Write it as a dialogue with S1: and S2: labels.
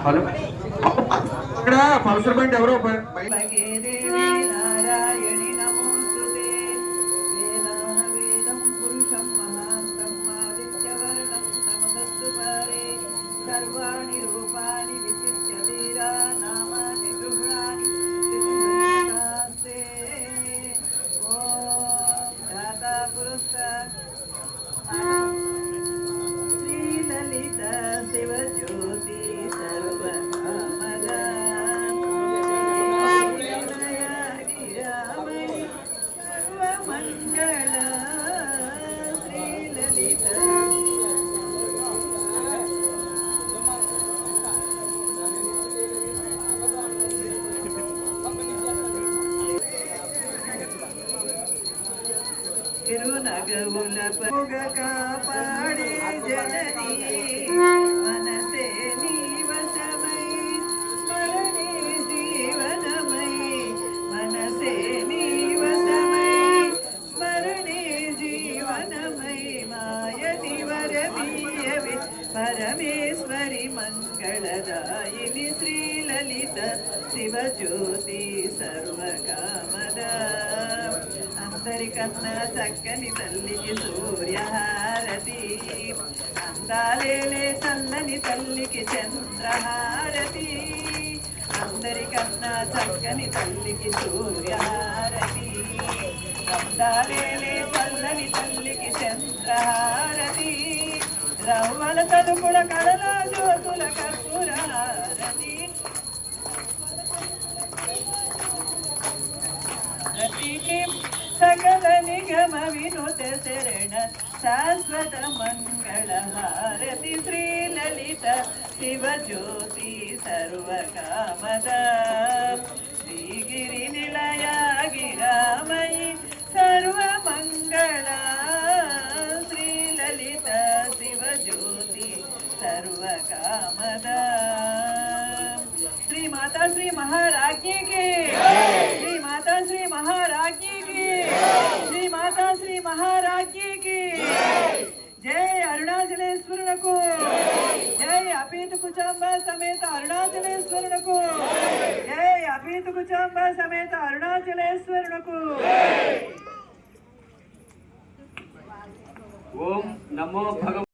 S1: Hello ఇక్కడ Pulsar బండి ఎవరో
S2: నారాయణి నమోస్తుతే వేదాహ వేదం పురుషం మహాంతం ఆదిత్యవర్ణం సమదస్తు పారే సర్వాణి రూపాణి విచిత్య వీరా నామాని గృహాణి త్రిపురాస్తే ఓం దాతా పురస్కార్ శ్రీలలిత శివజ్యోతి తిరునగవుల పొగ కాపాడే జననీ మనసే నీవశమై స్మరణే జీవనమై మనసే నీవశమై స్మరణే జీవనమై మాయతి వరమీయవి పరమేశ్వరి మంగళదాయిని శ్రీలలిత శివజ్యోతి సర్వకామద అందరికన్నా చక్కని తల్లికి సూర్యహారతి అందాలేలే చల్లని తల్లికి చంద్రహారతి అందరికన్నా చక్కని తల్లికి సూర్యహారతి అందాలేలే చల్లని తల్లికి చంద్రహారతి రవ్వల తలుపుల కళల జ్యోతుల కర్పూరహారతి सकल निगम विनुत शरण शाश्वत मंगल हारति श्रीललित शिवज्योति सर्वकामद श्रीगिरि निलया गिरामयि सर्वमंगल श्रीललित शिवज्योति सर्वकामद श्री माता श्री महाराज्ञी की श्री माता श्री महाराज्ञी की श्री माता श्री महाराज्ञी की जय अरुणाचलेश्वरुनकु जय अपीत कुचांब समेत अरुणाचलेश्वरुनकु जय अपीत कुचांब समेत अरुणाचलेश्वरुनकु
S1: ओम नमो भगवते।